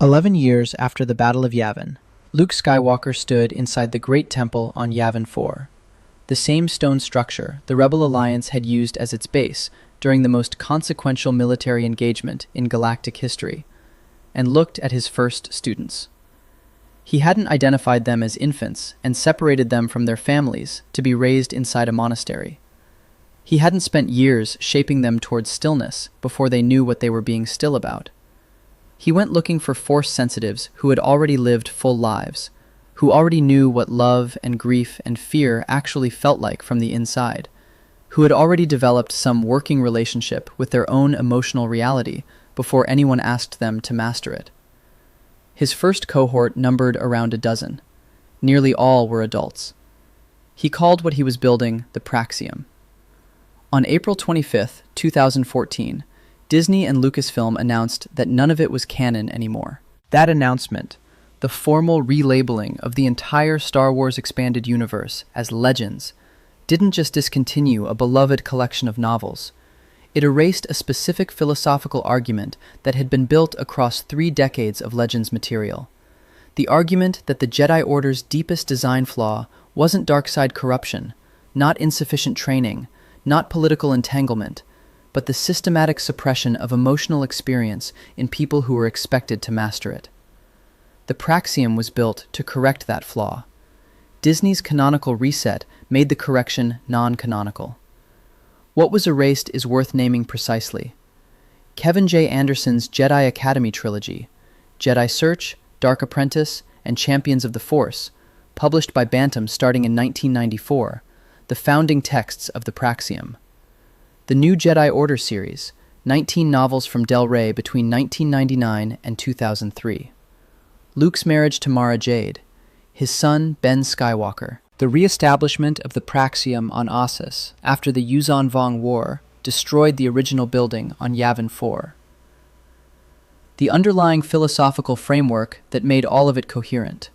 11 years after the Battle of Yavin, Luke Skywalker stood inside the Great Temple on Yavin 4, the same stone structure the Rebel Alliance had used as its base during the most consequential military engagement in galactic history, and looked at his first students. He hadn't identified them as infants and separated them from their families to be raised inside a monastery. He hadn't spent years shaping them towards stillness before they knew what they were being still about. He went looking for Force sensitives who had already lived full lives, who already knew what love and grief and fear actually felt like from the inside, who had already developed some working relationship with their own emotional reality before anyone asked them to master it. His first cohort numbered around a dozen. Nearly all were adults. He called what he was building the Praxeum. On April 25, 2014, Disney and Lucasfilm announced that none of it was canon anymore. That announcement, the formal relabeling of the entire Star Wars expanded universe as Legends, didn't just discontinue a beloved collection of novels. It erased a specific philosophical argument that had been built across 3 decades of Legends material. The argument that the Jedi Order's deepest design flaw wasn't dark side corruption, not insufficient training, not political entanglement, but the systematic suppression of emotional experience in people who were expected to master it. The Praxeum was built to correct that flaw. Disney's canonical reset made the correction non-canonical. What was erased is worth naming precisely. Kevin J. Anderson's Jedi Academy trilogy, Jedi Search, Dark Apprentice, and Champions of the Force, published by Bantam starting in 1994, the founding texts of the Praxeum. The new Jedi Order series, 19 novels from Del Rey between 1999 and 2003. Luke's marriage to Mara Jade, his son Ben Skywalker, the re-establishment of the Praxeum on Ossus after the Yuuzhan Vong War destroyed the original building on Yavin 4. The underlying philosophical framework that made all of it coherent.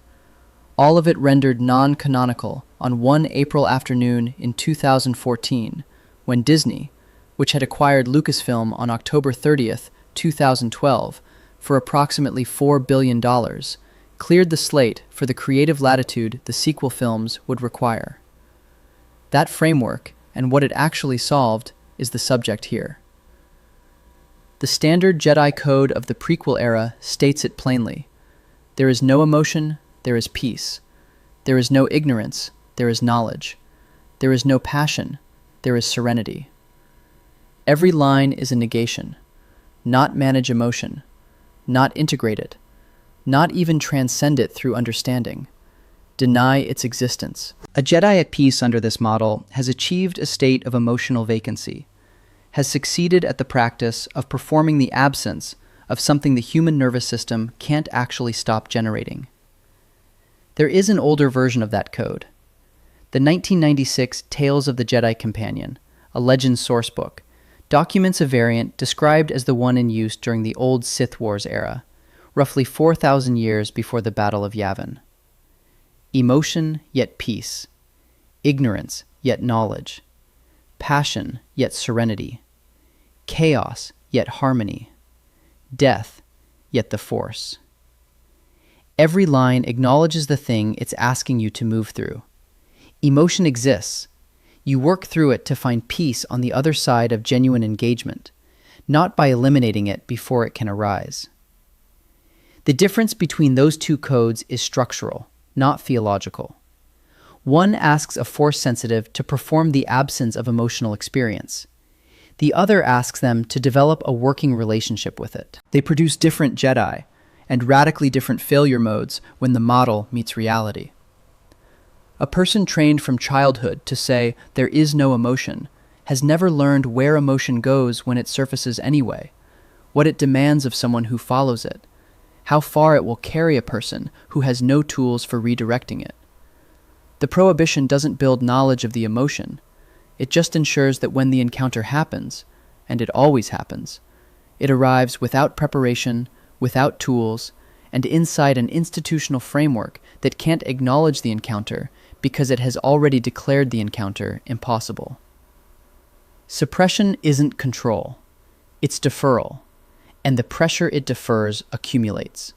All of it rendered non-canonical on one April afternoon in 2014, when Disney, which had acquired Lucasfilm on October 30th, 2012, for approximately $4 billion, cleared the slate for the creative latitude the sequel films would require. That framework, and what it actually solved, is the subject here. The standard Jedi code of the prequel era states it plainly. There is no emotion, there is peace. There is no ignorance, there is knowledge. There is no passion, there is serenity. Every line is a negation. Not manage emotion. Not integrate it. Not even transcend it through understanding. Deny its existence. A Jedi at peace under this model has achieved a state of emotional vacancy, has succeeded at the practice of performing the absence of something the human nervous system can't actually stop generating. There is an older version of that code. The 1996 Tales of the Jedi Companion, a Legends sourcebook, documents a variant described as the one in use during the old Sith Wars era, roughly 4,000 years before the Battle of Yavin. Emotion, yet peace. Ignorance, yet knowledge. Passion, yet serenity. Chaos, yet harmony. Death, yet the Force. Every line acknowledges the thing it's asking you to move through. Emotion exists. You work through it to find peace on the other side of genuine engagement, not by eliminating it before it can arise. The difference between those two codes is structural, not theological. One asks a Force sensitive to perform the absence of emotional experience. The other asks them to develop a working relationship with it. They produce different Jedi, and radically different failure modes when the model meets reality. A person trained from childhood to say there is no emotion has never learned where emotion goes when it surfaces anyway, what it demands of someone who follows it, how far it will carry a person who has no tools for redirecting it. The prohibition doesn't build knowledge of the emotion. It just ensures that when the encounter happens, and it always happens, it arrives without preparation, without tools, and inside an institutional framework that can't acknowledge the encounter because it has already declared the encounter impossible. Suppression isn't control. It's deferral, and the pressure it defers accumulates.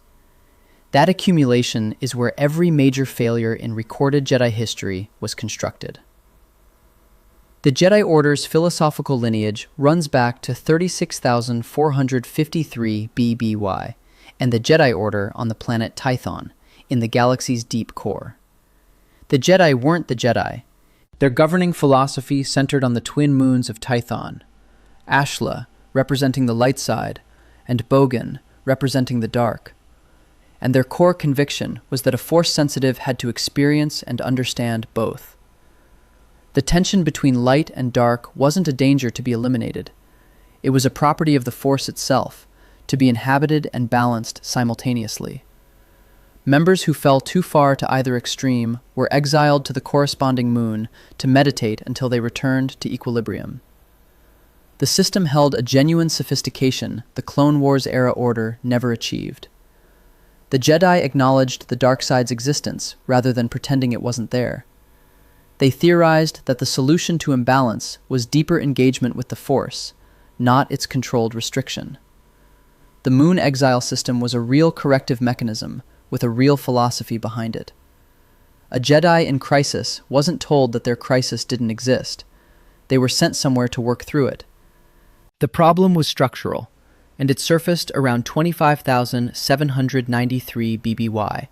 That accumulation is where every major failure in recorded Jedi history was constructed. The Jedi Order's philosophical lineage runs back to 36,453 BBY and the Jedi Order on the planet Tython, in the galaxy's deep core. The Jedi weren't the Jedi. Their governing philosophy centered on the twin moons of Tython, Ashla, representing the light side, and Bogan, representing the dark. And their core conviction was that a Force-sensitive had to experience and understand both. The tension between light and dark wasn't a danger to be eliminated. It was a property of the Force itself, to be inhabited and balanced simultaneously. Members who fell too far to either extreme were exiled to the corresponding moon to meditate until they returned to equilibrium. The system held a genuine sophistication the Clone Wars-era order never achieved. The Jedi acknowledged the dark side's existence rather than pretending it wasn't there. They theorized that the solution to imbalance was deeper engagement with the Force, not its controlled restriction. The moon exile system was a real corrective mechanism with a real philosophy behind it. A Jedi in crisis wasn't told that their crisis didn't exist. They were sent somewhere to work through it. The problem was structural, and it surfaced around 25,793 BBY,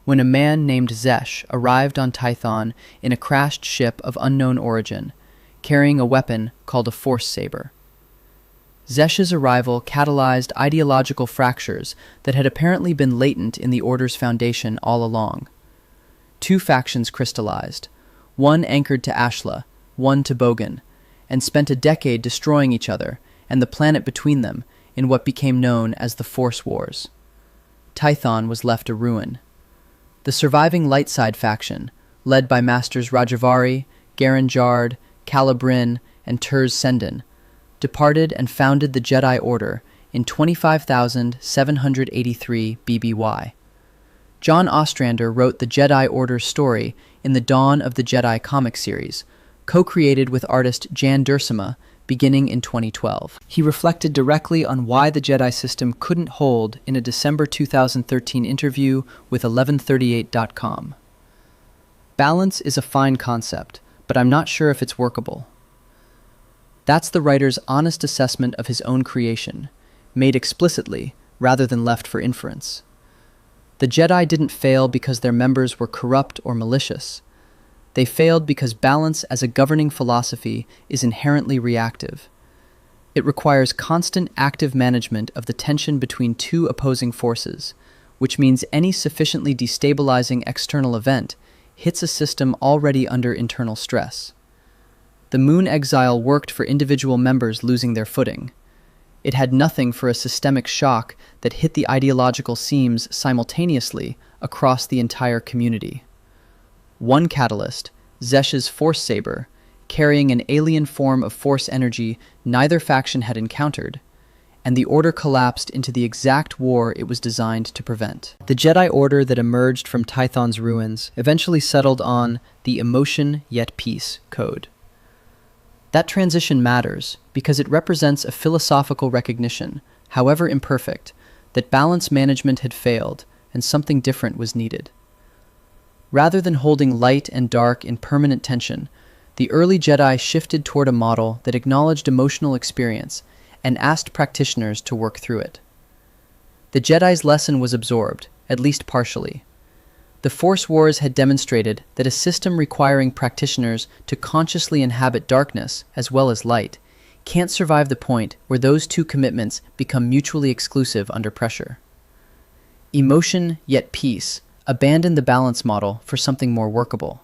when a man named Zesh arrived on Tython in a crashed ship of unknown origin, carrying a weapon called a Force Saber. Zesh's arrival catalyzed ideological fractures that had apparently been latent in the Order's foundation all along. Two factions crystallized, one anchored to Ashla, one to Bogan, and spent a decade destroying each other and the planet between them in what became known as the Force Wars. Tython was left a ruin. The surviving Lightside faction, led by Masters Rajavari, Garen Jard, Calibrin, and Terz Sendin, departed and founded the Jedi Order in 25,783 BBY. John Ostrander wrote the Jedi Order story in the Dawn of the Jedi comic series, co-created with artist Jan Duursema, beginning in 2012. He reflected directly on why the Jedi system couldn't hold in a December 2013 interview with 1138.com. Balance is a fine concept, but I'm not sure if it's workable. That's the writer's honest assessment of his own creation, made explicitly rather than left for inference. The Jedi didn't fail because their members were corrupt or malicious. They failed because balance as a governing philosophy is inherently reactive. It requires constant active management of the tension between two opposing forces, which means any sufficiently destabilizing external event hits a system already under internal stress. The moon exile worked for individual members losing their footing. It had nothing for a systemic shock that hit the ideological seams simultaneously across the entire community. One catalyst, Zesh's Force Saber, carrying an alien form of Force energy neither faction had encountered, and the Order collapsed into the exact war it was designed to prevent. The Jedi Order that emerged from Tython's ruins eventually settled on the Emotion Yet Peace code. That transition matters because it represents a philosophical recognition, however imperfect, that balance management had failed and something different was needed. Rather than holding light and dark in permanent tension, the early Jedi shifted toward a model that acknowledged emotional experience and asked practitioners to work through it. The Jedi's lesson was absorbed, at least partially. The Force Wars had demonstrated that a system requiring practitioners to consciously inhabit darkness as well as light can't survive the point where those two commitments become mutually exclusive under pressure. Emotion yet peace abandoned the balance model for something more workable.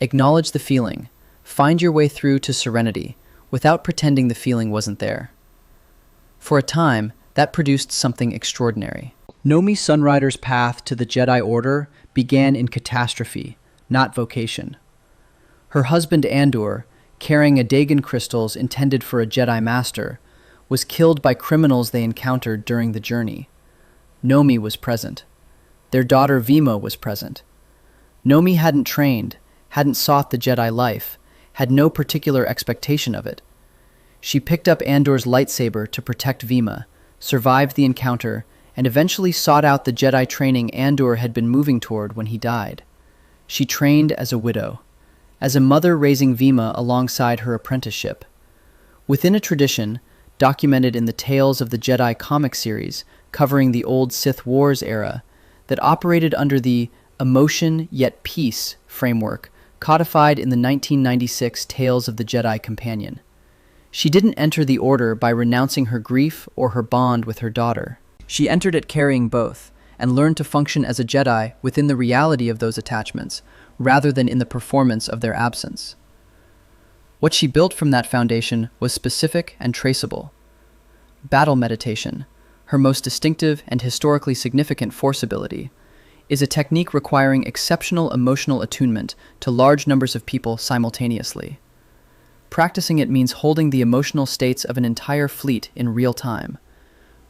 Acknowledge the feeling, find your way through to serenity without pretending the feeling wasn't there. For a time, that produced something extraordinary. Nomi Sunrider's path to the Jedi Order began in catastrophe, not vocation. Her husband Andor, carrying Adagan crystals intended for a Jedi Master, was killed by criminals they encountered during the journey. Nomi was present. Their daughter Vima was present. Nomi hadn't trained, hadn't sought the Jedi life, had no particular expectation of it. She picked up Andor's lightsaber to protect Vima, survived the encounter, and eventually sought out the Jedi training Andor had been moving toward when he died. She trained as a widow, as a mother raising Vima alongside her apprenticeship. Within a tradition, documented in the Tales of the Jedi comic series covering the old Sith Wars era, that operated under the emotion yet peace framework codified in the 1996 Tales of the Jedi Companion. She didn't enter the Order by renouncing her grief or her bond with her daughter. She entered it carrying both, and learned to function as a Jedi within the reality of those attachments, rather than in the performance of their absence. What she built from that foundation was specific and traceable. Battle meditation, her most distinctive and historically significant force ability, is a technique requiring exceptional emotional attunement to large numbers of people simultaneously. Practicing it means holding the emotional states of an entire fleet in real time,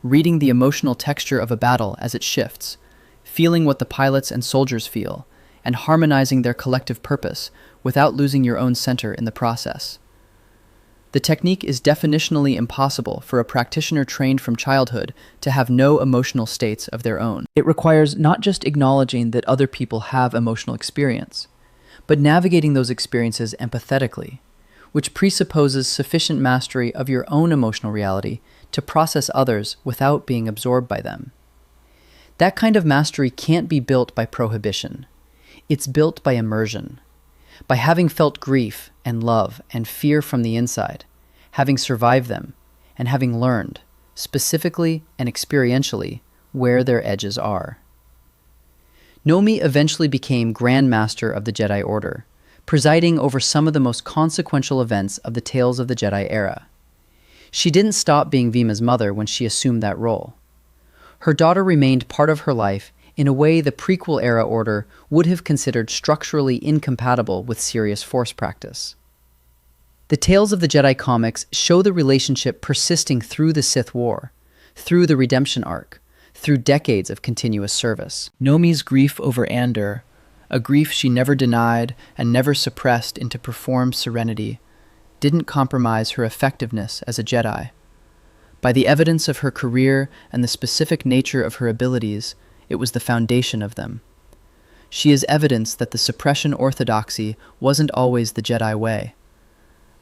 reading the emotional texture of a battle as it shifts, feeling what the pilots and soldiers feel, and harmonizing their collective purpose without losing your own center in the process. The technique is definitionally impossible for a practitioner trained from childhood to have no emotional states of their own. It requires not just acknowledging that other people have emotional experience, but navigating those experiences empathetically, which presupposes sufficient mastery of your own emotional reality to process others without being absorbed by them. That kind of mastery can't be built by prohibition. It's built by immersion. By having felt grief and love and fear from the inside, having survived them, and having learned, specifically and experientially, where their edges are. Nomi eventually became Grand Master of the Jedi Order, presiding over some of the most consequential events of the Tales of the Jedi era. She didn't stop being Vima's mother when she assumed that role. Her daughter remained part of her life in a way the prequel-era Order would have considered structurally incompatible with serious Force practice. The Tales of the Jedi comics show the relationship persisting through the Sith War, through the redemption arc, through decades of continuous service. Nomi's grief over Andor, a grief she never denied and never suppressed into performed serenity, didn't compromise her effectiveness as a Jedi. By the evidence of her career and the specific nature of her abilities, it was the foundation of them. She is evidence that the suppression orthodoxy wasn't always the Jedi way.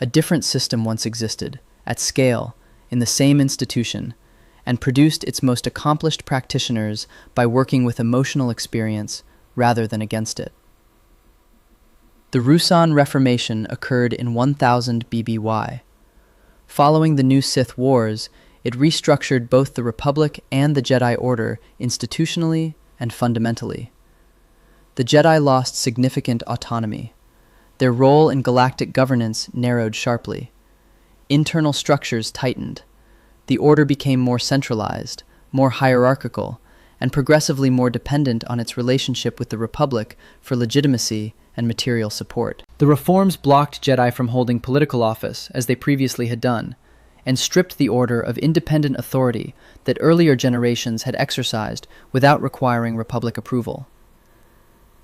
A different system once existed, at scale, in the same institution, and produced its most accomplished practitioners by working with emotional experience rather than against it. The Ruusan Reformation occurred in 1000 BBY. Following the new Sith Wars, it restructured both the Republic and the Jedi Order institutionally and fundamentally. The Jedi lost significant autonomy. Their role in galactic governance narrowed sharply. Internal structures tightened. The Order became more centralized, more hierarchical, and progressively more dependent on its relationship with the Republic for legitimacy and material support. The reforms blocked Jedi from holding political office, as they previously had done, and stripped the Order of independent authority that earlier generations had exercised without requiring Republic approval.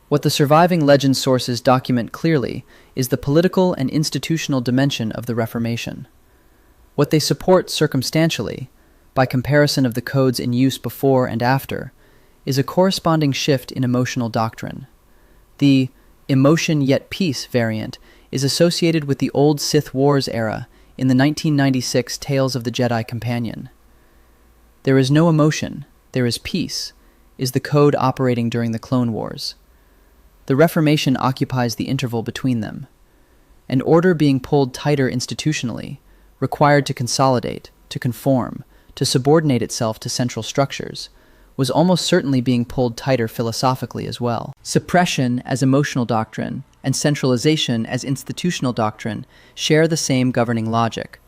What the surviving legend sources document clearly is the political and institutional dimension of the Reformation. What they support circumstantially, by comparison of the codes in use before and after, is a corresponding shift in emotional doctrine. The emotion yet peace variant is associated with the old Sith Wars era in the 1996 Tales of the Jedi Companion. There is no emotion, there is peace, is the code operating during the Clone Wars. The Reformation occupies the interval between them. An order being pulled tighter institutionally, required to consolidate, to conform, to subordinate itself to central structures, was almost certainly being pulled tighter philosophically as well. Suppression as emotional doctrine and centralization as institutional doctrine share the same governing logic.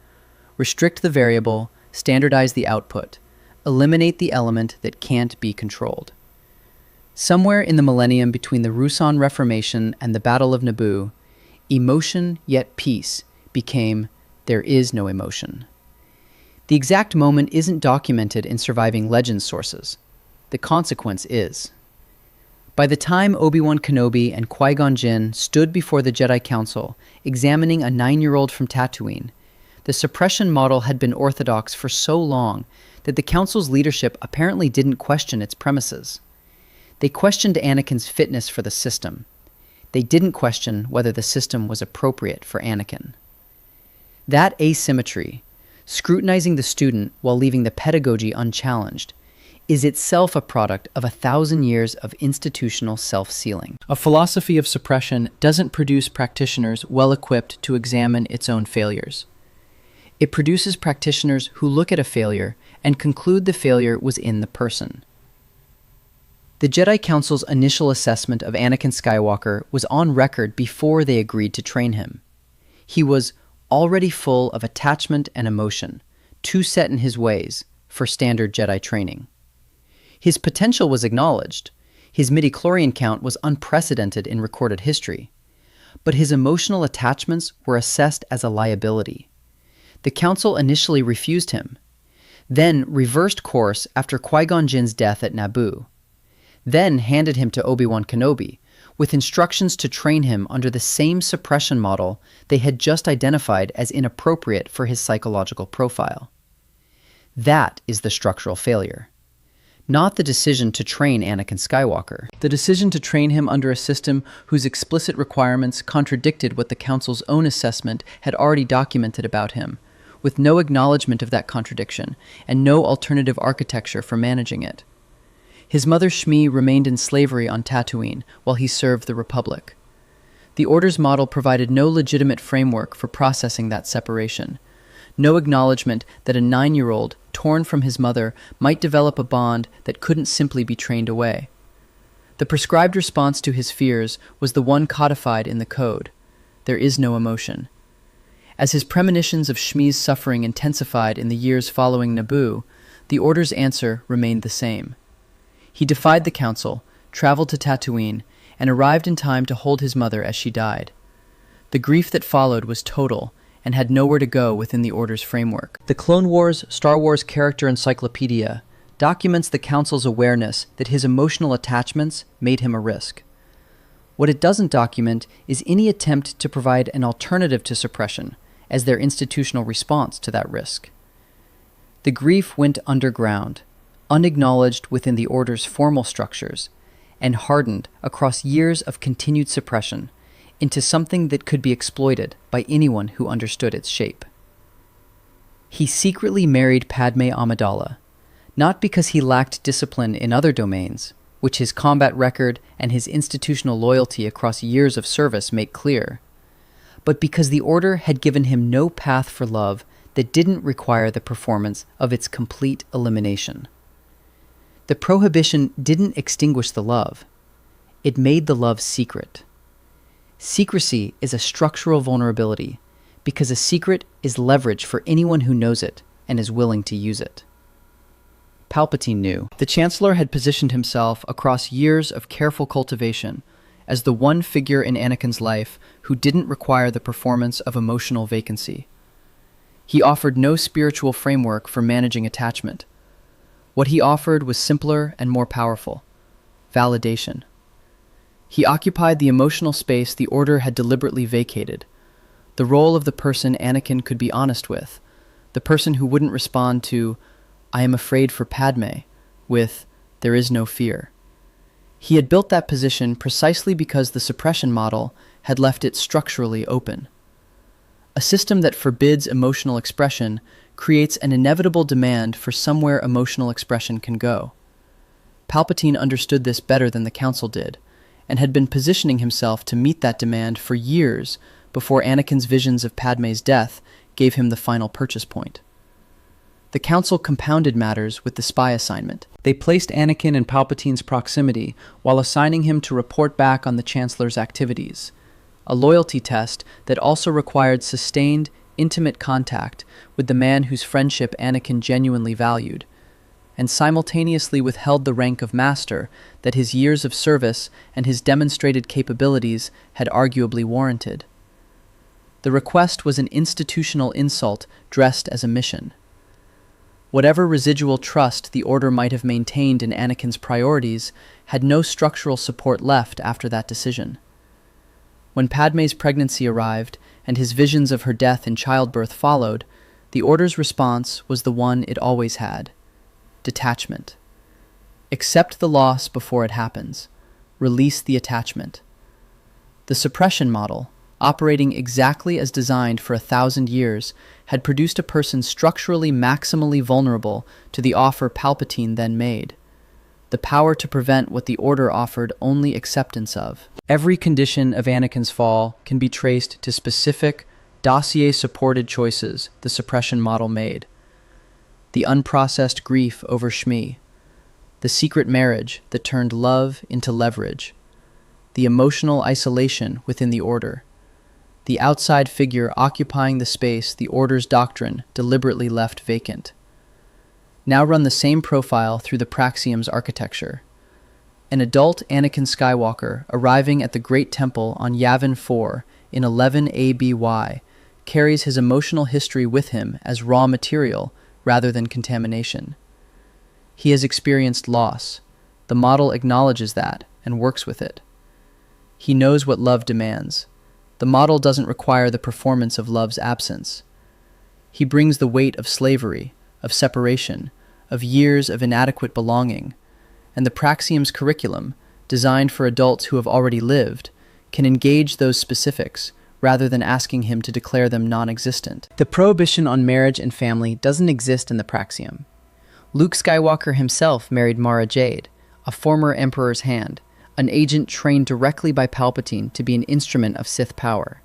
Restrict the variable, standardize the output, eliminate the element that can't be controlled. Somewhere in the millennium between the Ruusan Reformation and the Battle of Naboo, emotion yet peace became there is no emotion. The exact moment isn't documented in surviving legend sources. The consequence is. By the time Obi-Wan Kenobi and Qui-Gon Jinn stood before the Jedi Council, examining a 9-year-old from Tatooine, The suppression model had been orthodox for so long that the Council's leadership apparently didn't question its premises. They questioned Anakin's fitness for the system. They didn't question whether the system was appropriate for Anakin. That asymmetry, scrutinizing the student while leaving the pedagogy unchallenged, is itself a product of 1,000 years of institutional self-sealing. A philosophy of suppression doesn't produce practitioners well-equipped to examine its own failures. It produces practitioners who look at a failure and conclude the failure was in the person. The Jedi Council's initial assessment of Anakin Skywalker was on record before they agreed to train him. He was already full of attachment and emotion, too set in his ways for standard Jedi training. His potential was acknowledged. His midichlorian count was unprecedented in recorded history. But his emotional attachments were assessed as a liability. The Council initially refused him, then reversed course after Qui-Gon Jinn's death at Naboo, then handed him to Obi-Wan Kenobi, with instructions to train him under the same suppression model they had just identified as inappropriate for his psychological profile. That is the structural failure. Not the decision to train Anakin Skywalker. The decision to train him under a system whose explicit requirements contradicted what the Council's own assessment had already documented about him, with no acknowledgement of that contradiction and no alternative architecture for managing it. His mother Shmi remained in slavery on Tatooine while he served the Republic. The Order's model provided no legitimate framework for processing that separation, no acknowledgement that a 9-year-old, torn from his mother, might develop a bond that couldn't simply be trained away. The prescribed response to his fears was the one codified in the code. There is no emotion. As his premonitions of Shmi's suffering intensified in the years following Naboo, the Order's answer remained the same. He defied the Council, traveled to Tatooine, and arrived in time to hold his mother as she died. The grief that followed was total, and had nowhere to go within the Order's framework. The Clone Wars Star Wars Character Encyclopedia documents the Council's awareness that his emotional attachments made him a risk. What it doesn't document is any attempt to provide an alternative to suppression as their institutional response to that risk. The grief went underground, unacknowledged within the Order's formal structures, and hardened across years of continued suppression into something that could be exploited by anyone who understood its shape. He secretly married Padme Amidala, not because he lacked discipline in other domains, which his combat record and his institutional loyalty across years of service make clear, but because the Order had given him no path for love that didn't require the performance of its complete elimination. The prohibition didn't extinguish the love. It made the love secret. Secrecy is a structural vulnerability because a secret is leverage for anyone who knows it and is willing to use it. Palpatine knew. The Chancellor had positioned himself across years of careful cultivation as the one figure in Anakin's life who didn't require the performance of emotional vacancy. He offered no spiritual framework for managing attachment. What he offered was simpler and more powerful: validation. He occupied the emotional space the Order had deliberately vacated, the role of the person Anakin could be honest with, the person who wouldn't respond to, "I am afraid for Padme," with, "There is no fear." He had built that position precisely because the suppression model had left it structurally open. A system that forbids emotional expression creates an inevitable demand for somewhere emotional expression can go. Palpatine understood this better than the Council did, and had been positioning himself to meet that demand for years before Anakin's visions of Padme's death gave him the final purchase point. The Council compounded matters with the spy assignment. They placed Anakin in Palpatine's proximity while assigning him to report back on the Chancellor's activities, a loyalty test that also required sustained, intimate contact with the man whose friendship Anakin genuinely valued, and simultaneously withheld the rank of master that his years of service and his demonstrated capabilities had arguably warranted. The request was an institutional insult dressed as a mission. Whatever residual trust the Order might have maintained in Anakin's priorities had no structural support left after that decision. When Padme's pregnancy arrived and his visions of her death in childbirth followed, the Order's response was the one it always had: detachment. Accept the loss before it happens. Release the attachment. The suppression model, operating exactly as designed for 1,000 years, had produced a person structurally maximally vulnerable to the offer Palpatine then made: the power to prevent what the Order offered only acceptance of. Every condition of Anakin's fall can be traced to specific, dossier-supported choices the suppression model made. The unprocessed grief over Shmi, the secret marriage that turned love into leverage, the emotional isolation within the Order, the outside figure occupying the space the Order's doctrine deliberately left vacant. Now run the same profile through the Praxeum's architecture. An adult Anakin Skywalker arriving at the Great Temple on Yavin 4 in 11 ABY carries his emotional history with him as raw material rather than contamination. He has experienced loss. The model acknowledges that and works with it. He knows what love demands. The model doesn't require the performance of love's absence. He brings the weight of slavery, of separation, of years of inadequate belonging, and the Praxeum's curriculum, designed for adults who have already lived, can engage those specifics rather than asking him to declare them non-existent. The prohibition on marriage and family doesn't exist in the Praxeum. Luke Skywalker himself married Mara Jade, a former Emperor's hand, an agent trained directly by Palpatine to be an instrument of Sith power.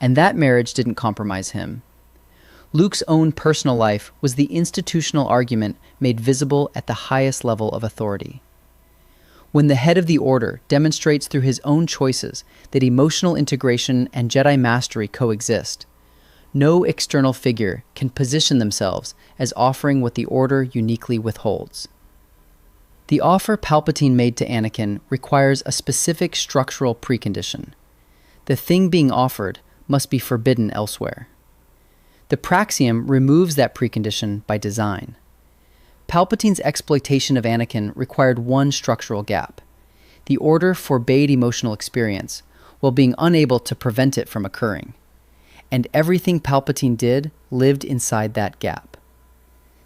And that marriage didn't compromise him. Luke's own personal life was the institutional argument made visible at the highest level of authority. When the head of the Order demonstrates through his own choices that emotional integration and Jedi mastery coexist, no external figure can position themselves as offering what the Order uniquely withholds. The offer Palpatine made to Anakin requires a specific structural precondition. The thing being offered must be forbidden elsewhere. The Praxeum removes that precondition by design. Palpatine's exploitation of Anakin required one structural gap. The Order forbade emotional experience, while being unable to prevent it from occurring. And everything Palpatine did lived inside that gap.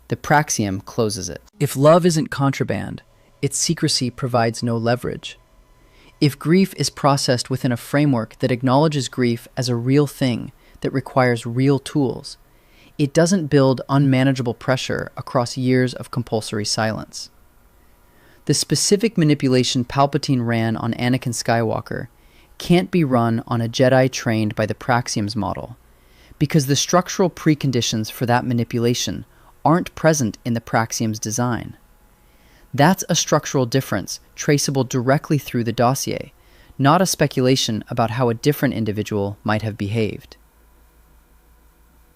The Praxeum closes it. If love isn't contraband, its secrecy provides no leverage. If grief is processed within a framework that acknowledges grief as a real thing that requires real tools, it doesn't build unmanageable pressure across years of compulsory silence. The specific manipulation Palpatine ran on Anakin Skywalker can't be run on a Jedi trained by the Praxeum's model, because the structural preconditions for that manipulation aren't present in the Praxeum's design. That's a structural difference traceable directly through the dossier, not a speculation about how a different individual might have behaved.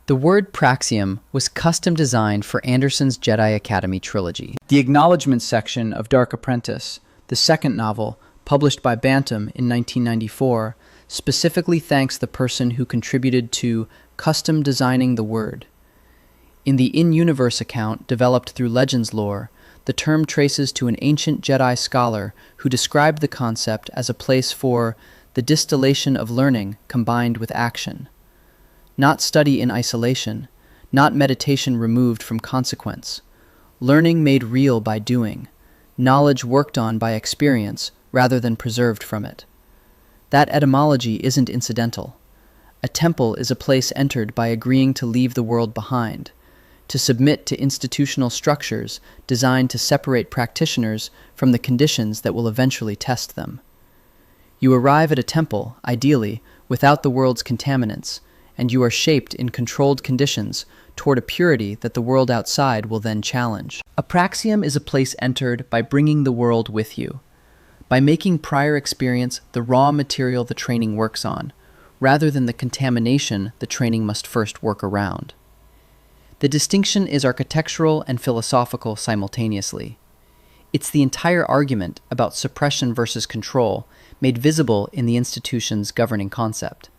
The word Praxeum was custom designed for Anderson's Jedi Academy trilogy. The acknowledgments section of Dark Apprentice, the second novel, published by Bantam in 1994, specifically thanks the person who contributed to custom designing the word. In the in-universe account developed through Legends lore, the term traces to an ancient Jedi scholar who described the concept as a place for the distillation of learning combined with action. Not study in isolation, not meditation removed from consequence. Learning made real by doing, knowledge worked on by experience rather than preserved from it. That etymology isn't incidental. A temple is a place entered by agreeing to leave the world behind, to submit to institutional structures designed to separate practitioners from the conditions that will eventually test them. You arrive at a temple, ideally, without the world's contaminants, and you are shaped in controlled conditions toward a purity that the world outside will then challenge. A Praxeum is a place entered by bringing the world with you, by making prior experience the raw material the training works on, rather than the contamination the training must first work around. The distinction is architectural and philosophical simultaneously. It's the entire argument about suppression versus control made visible in the institution's governing concept.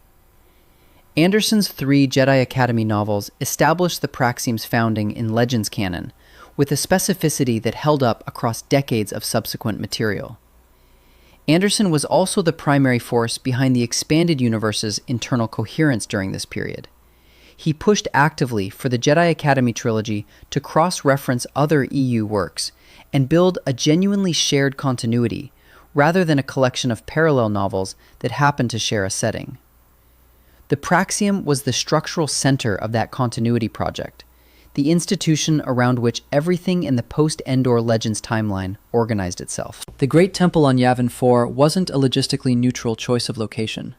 Anderson's 3 Jedi Academy novels established the Praxeum's founding in Legends canon, with a specificity that held up across decades of subsequent material. Anderson was also the primary force behind the expanded universe's internal coherence during this period. He pushed actively for the Jedi Academy trilogy to cross-reference other EU works and build a genuinely shared continuity, rather than a collection of parallel novels that happened to share a setting. The Praxeum was the structural center of that continuity project, the institution around which everything in the post-Endor Legends timeline organized itself. The Great Temple on Yavin 4 wasn't a logistically neutral choice of location.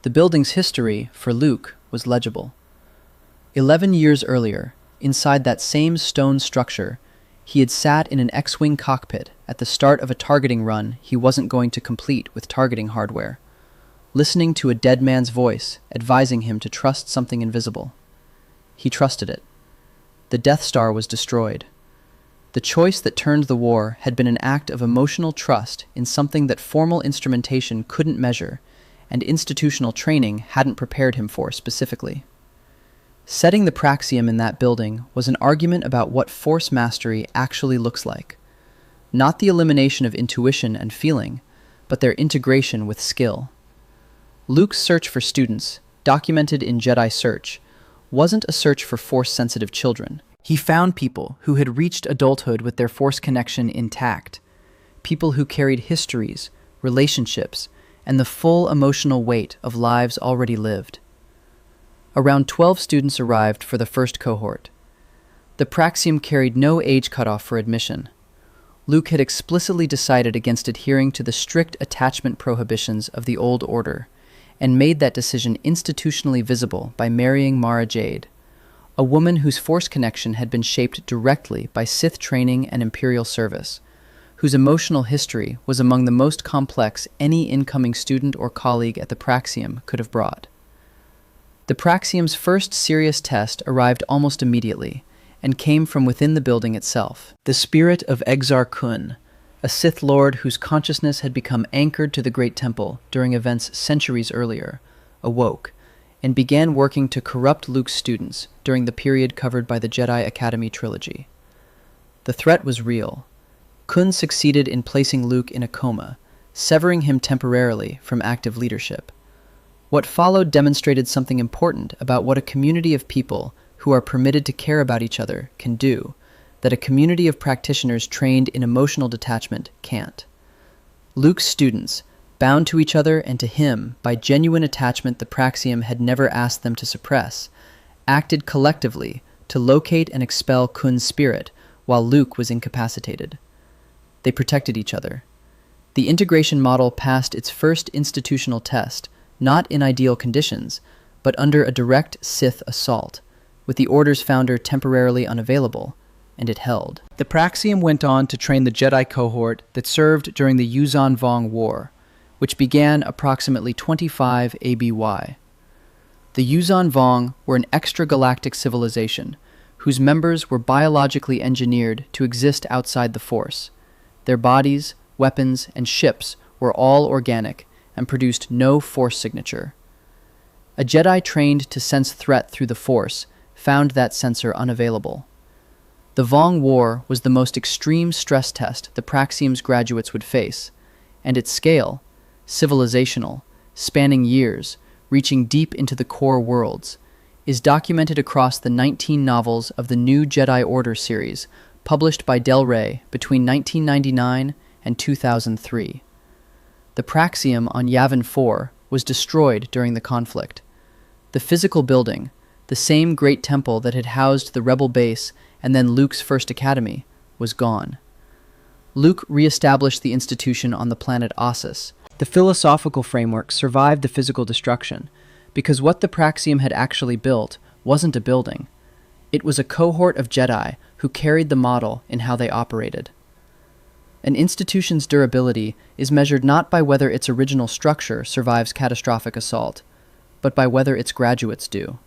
The building's history, for Luke, was legible. 11 years earlier, inside that same stone structure, he had sat in an X-Wing cockpit at the start of a targeting run he wasn't going to complete with targeting hardware, listening to a dead man's voice advising him to trust something invisible. He trusted it. The Death Star was destroyed. The choice that turned the war had been an act of emotional trust in something that formal instrumentation couldn't measure, and institutional training hadn't prepared him for specifically. Setting the Praxeum in that building was an argument about what force mastery actually looks like. Not the elimination of intuition and feeling, but their integration with skill. Luke's search for students, documented in Jedi Search, wasn't a search for force-sensitive children. He found people who had reached adulthood with their force connection intact, people who carried histories, relationships, and the full emotional weight of lives already lived. Around 12 students arrived for the first cohort. The Praxeum carried no age cutoff for admission. Luke had explicitly decided against adhering to the strict attachment prohibitions of the Old Order, and made that decision institutionally visible by marrying Mara Jade, a woman whose force connection had been shaped directly by Sith training and Imperial service, whose emotional history was among the most complex any incoming student or colleague at the Praxeum could have brought. The Praxeum's first serious test arrived almost immediately, and came from within the building itself. The spirit of Exar Kun, a Sith Lord whose consciousness had become anchored to the Great Temple during events centuries earlier, awoke, and began working to corrupt Luke's students during the period covered by the Jedi Academy trilogy. The threat was real. Kun succeeded in placing Luke in a coma, severing him temporarily from active leadership. What followed demonstrated something important about what a community of people who are permitted to care about each other can do, that a community of practitioners trained in emotional detachment can't. Luke's students, bound to each other and to him by genuine attachment the Praxeum had never asked them to suppress, acted collectively to locate and expel Kun's spirit while Luke was incapacitated. They protected each other. The integration model passed its first institutional test, not in ideal conditions, but under a direct Sith assault, with the Order's founder temporarily unavailable, and it held. The Praxeum went on to train the Jedi cohort that served during the Yuuzhan Vong War, which began approximately 25 ABY. The Yuuzhan Vong were an extra-galactic civilization, whose members were biologically engineered to exist outside the Force. Their bodies, weapons, and ships were all organic, and produced no Force signature. A Jedi trained to sense threat through the Force found that sensor unavailable. The Vong War was the most extreme stress test the Praxeum's graduates would face, and its scale, civilizational, spanning years, reaching deep into the core worlds, is documented across the 19 novels of the new Jedi Order series published by Del Rey between 1999 and 2003. The Praxeum on Yavin 4 was destroyed during the conflict. The physical building, the same great temple that had housed the rebel base and then Luke's first academy, was gone. Luke re-established the institution on the planet Ossus. The philosophical framework survived the physical destruction, because what the Praxeum had actually built wasn't a building. It was a cohort of Jedi who carried the model in how they operated. An institution's durability is measured not by whether its original structure survives catastrophic assault, but by whether its graduates do.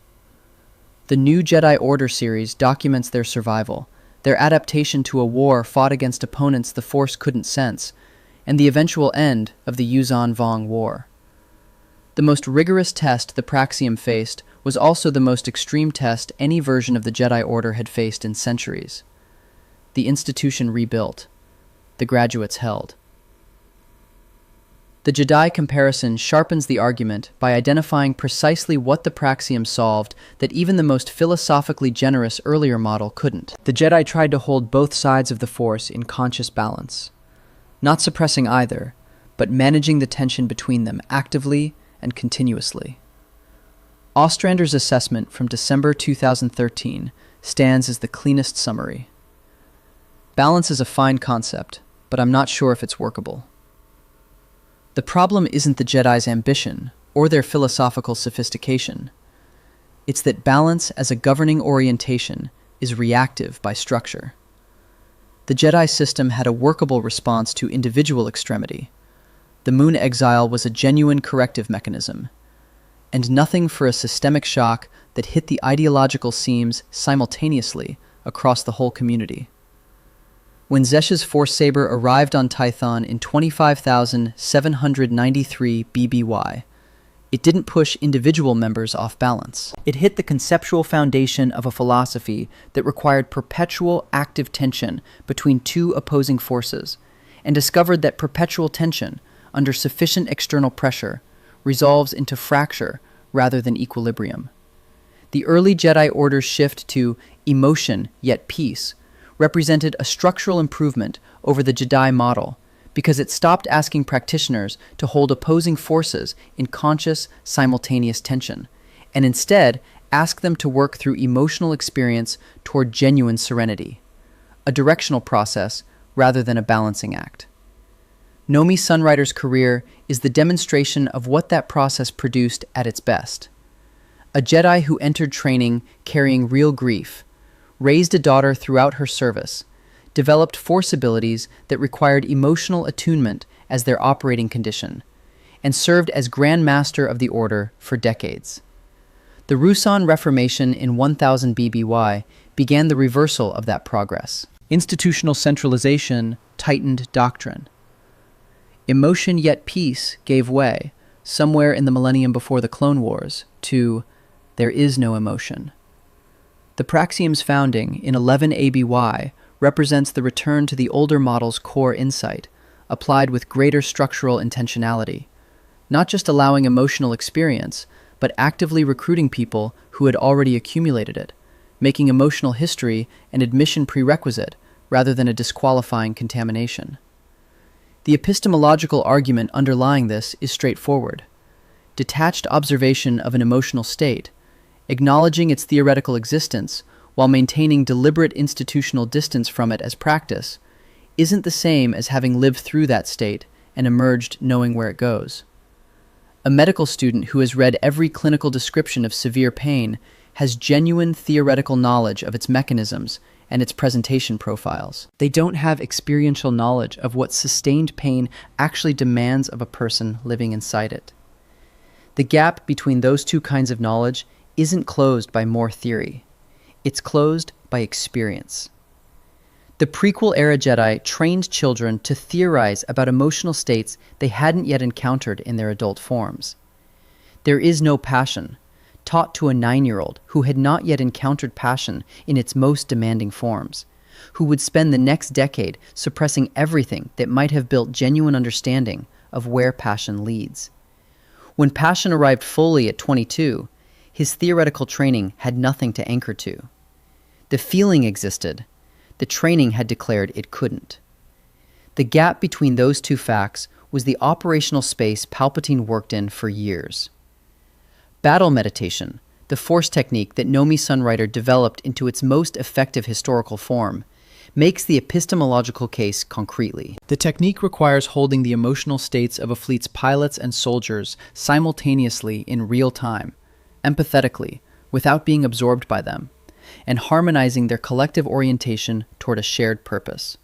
The new Jedi Order series documents their survival, their adaptation to a war fought against opponents the Force couldn't sense, and the eventual end of the Yuuzhan Vong War. The most rigorous test the Praxeum faced was also the most extreme test any version of the Jedi Order had faced in centuries. The institution rebuilt. The graduates held. The Jedi comparison sharpens the argument by identifying precisely what the Praxeum solved that even the most philosophically generous earlier model couldn't. The Jedi tried to hold both sides of the Force in conscious balance, not suppressing either, but managing the tension between them actively and continuously. Ostrander's assessment from December 2013 stands as the cleanest summary. Balance is a fine concept, but I'm not sure if it's workable. The problem isn't the Jedi's ambition or their philosophical sophistication. It's that balance as a governing orientation is reactive by structure. The Jedi system had a workable response to individual extremity. The moon exile was a genuine corrective mechanism, and nothing for a systemic shock that hit the ideological seams simultaneously across the whole community. When Zesh's Force Saber arrived on Tython in 25,793 BBY, it didn't push individual members off balance. It hit the conceptual foundation of a philosophy that required perpetual active tension between two opposing forces, and discovered that perpetual tension, under sufficient external pressure, resolves into fracture rather than equilibrium. The early Jedi Order's shift to emotion yet peace represented a structural improvement over the Jedi model because it stopped asking practitioners to hold opposing forces in conscious, simultaneous tension, and instead asked them to work through emotional experience toward genuine serenity, a directional process rather than a balancing act. Nomi Sunrider's career is the demonstration of what that process produced at its best. A Jedi who entered training carrying real grief, raised a daughter throughout her service, developed force abilities that required emotional attunement as their operating condition, and served as Grand Master of the Order for decades. The Ruusan Reformation in 1000 BBY began the reversal of that progress. Institutional centralization tightened doctrine. Emotion yet peace gave way, somewhere in the millennium before the Clone Wars, to there is no emotion. The Praxeum's founding in 11 ABY represents the return to the older model's core insight, applied with greater structural intentionality, not just allowing emotional experience, but actively recruiting people who had already accumulated it, making emotional history an admission prerequisite rather than a disqualifying contamination. The epistemological argument underlying this is straightforward. Detached observation of an emotional state, acknowledging its theoretical existence while maintaining deliberate institutional distance from it as practice, isn't the same as having lived through that state and emerged knowing where it goes. A medical student who has read every clinical description of severe pain has genuine theoretical knowledge of its mechanisms and its presentation profiles. They don't have experiential knowledge of what sustained pain actually demands of a person living inside it. The gap between those two kinds of knowledge isn't closed by more theory. It's closed by experience. The prequel-era Jedi trained children to theorize about emotional states they hadn't yet encountered in their adult forms. There is no passion, taught to a 9-year-old who had not yet encountered passion in its most demanding forms, who would spend the next decade suppressing everything that might have built genuine understanding of where passion leads. When passion arrived fully at 22, his theoretical training had nothing to anchor to. The feeling existed. The training had declared it couldn't. The gap between those two facts was the operational space Palpatine worked in for years. Battle meditation, the Force technique that Nomi Sunrider developed into its most effective historical form, makes the epistemological case concretely. The technique requires holding the emotional states of a fleet's pilots and soldiers simultaneously in real time, empathetically, without being absorbed by them, and harmonizing their collective orientation toward a shared purpose.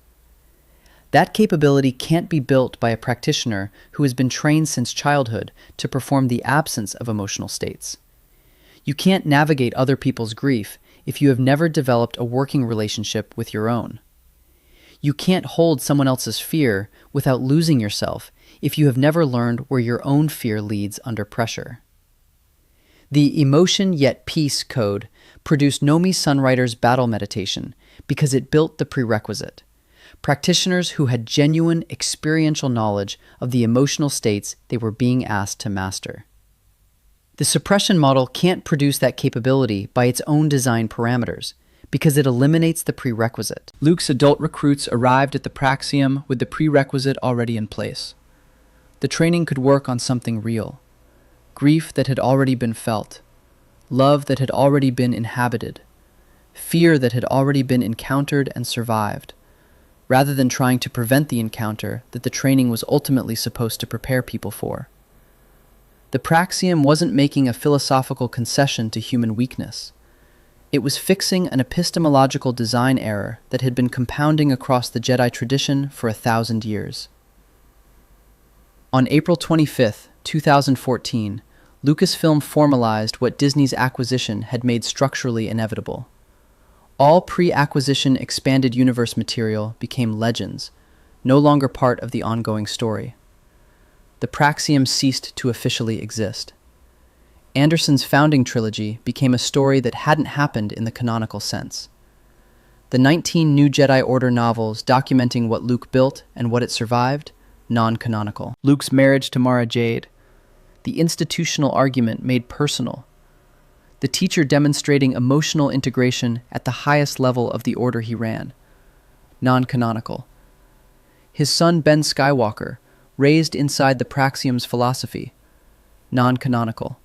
That capability can't be built by a practitioner who has been trained since childhood to perform the absence of emotional states. You can't navigate other people's grief if you have never developed a working relationship with your own. You can't hold someone else's fear without losing yourself if you have never learned where your own fear leads under pressure. The emotion yet peace code produced Nomi Sunrider's battle meditation because it built the prerequisite. practitioners who had genuine experiential knowledge of the emotional states they were being asked to master. The suppression model can't produce that capability by its own design parameters, because it eliminates the prerequisite. Luke's adult recruits arrived at the Praxeum with the prerequisite already in place. The training could work on something real, grief that had already been felt, love that had already been inhabited, fear that had already been encountered and survived, rather than trying to prevent the encounter that the training was ultimately supposed to prepare people for. The Praxeum wasn't making a philosophical concession to human weakness. It was fixing an epistemological design error that had been compounding across the Jedi tradition for 1,000 years. On April 25, 2014, Lucasfilm formalized what Disney's acquisition had made structurally inevitable. All pre-acquisition expanded universe material became legends, no longer part of the ongoing story. The Praxeum ceased to officially exist. Anderson's founding trilogy became a story that hadn't happened in the canonical sense. The 19 new Jedi Order novels documenting what Luke built and what it survived, non-canonical. Luke's marriage to Mara Jade, the institutional argument made personal, the teacher demonstrating emotional integration at the highest level of the order he ran, non-canonical. His son Ben Skywalker, raised inside the Praxeum's philosophy, non-canonical.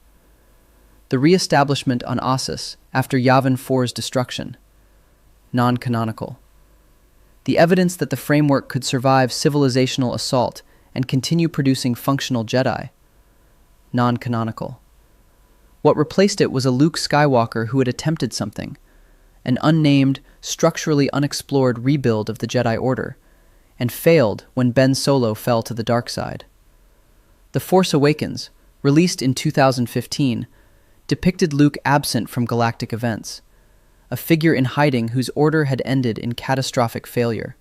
The re-establishment on Ossus after Yavin 4's destruction, non-canonical. The evidence that the framework could survive civilizational assault and continue producing functional Jedi, non-canonical. What replaced it was a Luke Skywalker who had attempted something, an unnamed, structurally unexplored rebuild of the Jedi Order, and failed when Ben Solo fell to the dark side. The Force Awakens, released in 2015, depicted Luke absent from galactic events, a figure in hiding whose order had ended in catastrophic failure.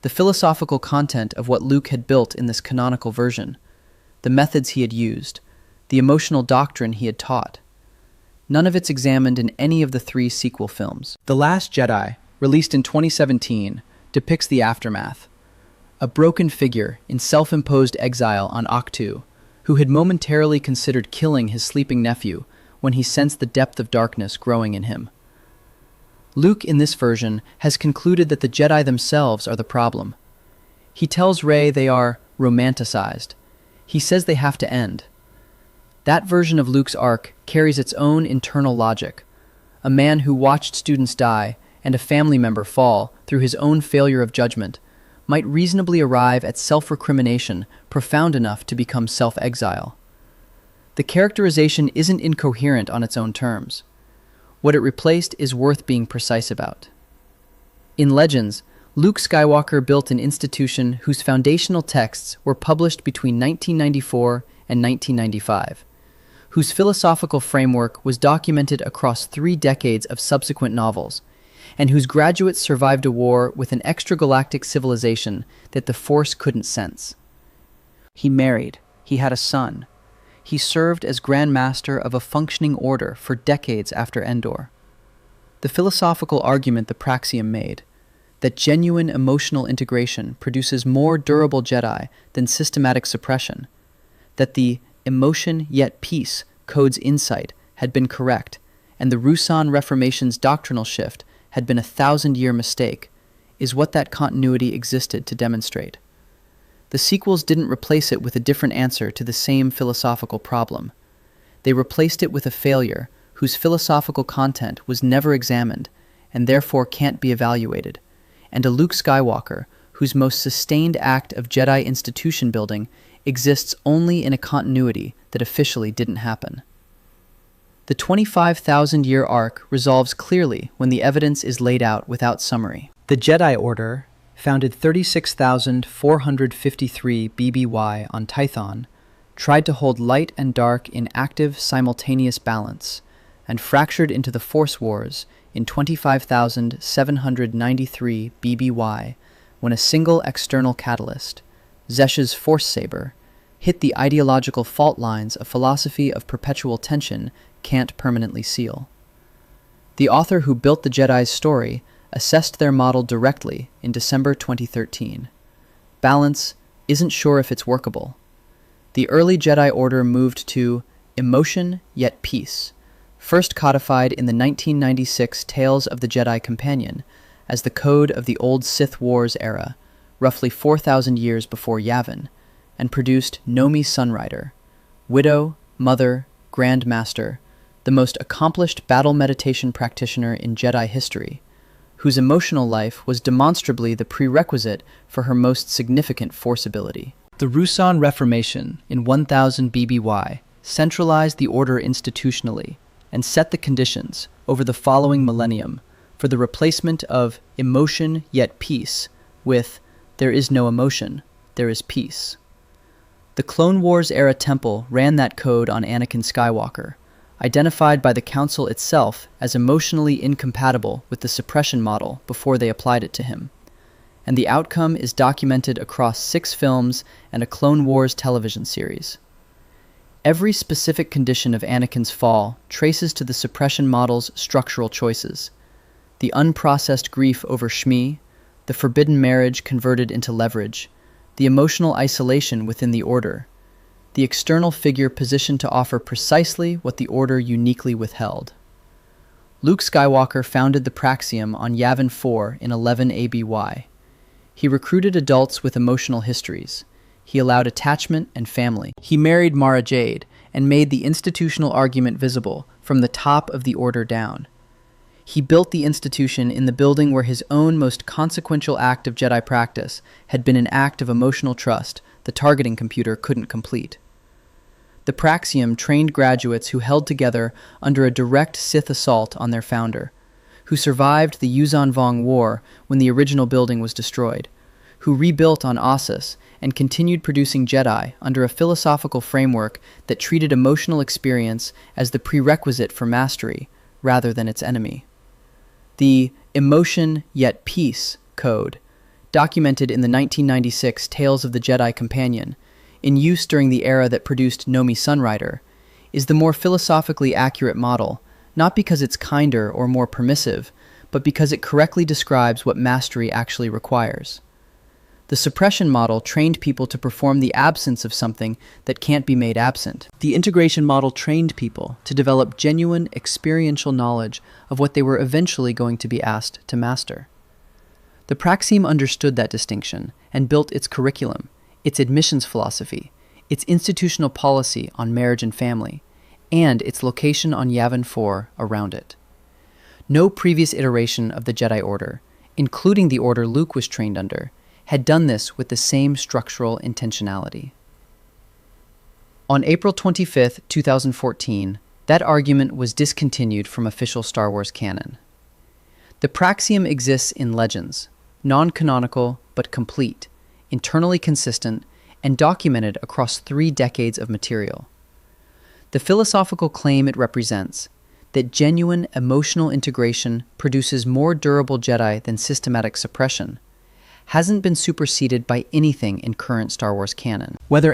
The philosophical content of what Luke had built in this canonical version, the methods he had used, the emotional doctrine he had taught, none of it's examined in any of the 3 sequel films. The Last Jedi, released in 2017, depicts the aftermath. A broken figure in self-imposed exile on Ahch-To, who had momentarily considered killing his sleeping nephew when he sensed the depth of darkness growing in him. Luke, in this version, has concluded that the Jedi themselves are the problem. He tells Rey they are romanticized. He says they have to end. That version of Luke's arc carries its own internal logic. A man who watched students die and a family member fall through his own failure of judgment might reasonably arrive at self-recrimination profound enough to become self-exile. The characterization isn't incoherent on its own terms. What it replaced is worth being precise about. In Legends, Luke Skywalker built an institution whose foundational texts were published between 1994 and 1995, whose philosophical framework was documented across 3 decades of subsequent novels, and whose graduates survived a war with an extragalactic civilization that the Force couldn't sense. He married. He had a son. He served as Grand Master of a functioning order for decades after Endor. The philosophical argument the Praxeum made, that genuine emotional integration produces more durable Jedi than systematic suppression, that the emotion yet peace code's insight had been correct, and the Ruusan Reformation's doctrinal shift had been a 1,000-year mistake, is what that continuity existed to demonstrate. The sequels didn't replace it with a different answer to the same philosophical problem. They replaced it with a failure whose philosophical content was never examined and therefore can't be evaluated, and a Luke Skywalker whose most sustained act of Jedi institution building exists only in a continuity that officially didn't happen. The 25,000-year arc resolves clearly when the evidence is laid out without summary. The Jedi Order, founded 36,453 BBY on Tython, tried to hold light and dark in active, simultaneous balance, and fractured into the Force Wars in 25,793 BBY when a single external catalyst, Zesh's Force Saber, hit the ideological fault lines a philosophy of perpetual tension can't permanently seal. The author who built the Jedi's story assessed their model directly in December 2013. Balance isn't sure if it's workable. The early Jedi Order moved to emotion yet peace, first codified in the 1996 Tales of the Jedi Companion as the code of the old Sith Wars era, roughly 4,000 years before Yavin, and produced Nomi Sunrider, widow, mother, Grand Master, the most accomplished battle meditation practitioner in Jedi history, whose emotional life was demonstrably the prerequisite for her most significant force ability. The Rusan Reformation in 1000 BBY centralized the order institutionally and set the conditions over the following millennium for the replacement of emotion yet peace with there is no emotion, there is peace. The Clone Wars-era temple ran that code on Anakin Skywalker, identified by the Council itself as emotionally incompatible with the suppression model before they applied it to him. And the outcome is documented across 6 films and a Clone Wars television series. Every specific condition of Anakin's fall traces to the suppression model's structural choices. The unprocessed grief over Shmi, the forbidden marriage converted into leverage, the emotional isolation within the Order, the external figure positioned to offer precisely what the Order uniquely withheld. Luke Skywalker founded the Praxeum on Yavin 4 in 11 ABY. He recruited adults with emotional histories. He allowed attachment and family. He married Mara Jade and made the institutional argument visible from the top of the Order down. He built the institution in the building where his own most consequential act of Jedi practice had been an act of emotional trust the targeting computer couldn't complete. The Praxeum trained graduates who held together under a direct Sith assault on their founder, who survived the Yuzan Vong War when the original building was destroyed, who rebuilt on Ossus and continued producing Jedi under a philosophical framework that treated emotional experience as the prerequisite for mastery rather than its enemy. The emotion yet peace code, documented in the 1996 Tales of the Jedi Companion, in use during the era that produced Nomi Sunrider, is the more philosophically accurate model, not because it's kinder or more permissive, but because it correctly describes what mastery actually requires. The suppression model trained people to perform the absence of something that can't be made absent. The integration model trained people to develop genuine experiential knowledge of what they were eventually going to be asked to master. The Praxeum understood that distinction and built its curriculum, its admissions philosophy, its institutional policy on marriage and family, and its location on Yavin 4 around it. No previous iteration of the Jedi Order, including the order Luke was trained under, had done this with the same structural intentionality. On April 25, 2014, that argument was discontinued from official Star Wars canon. The Praxeum exists in legends, non-canonical but complete, internally consistent, and documented across 3 decades of material. The philosophical claim it represents, that genuine emotional integration produces more durable Jedi than systematic suppression, hasn't been superseded by anything in current Star Wars canon. Whether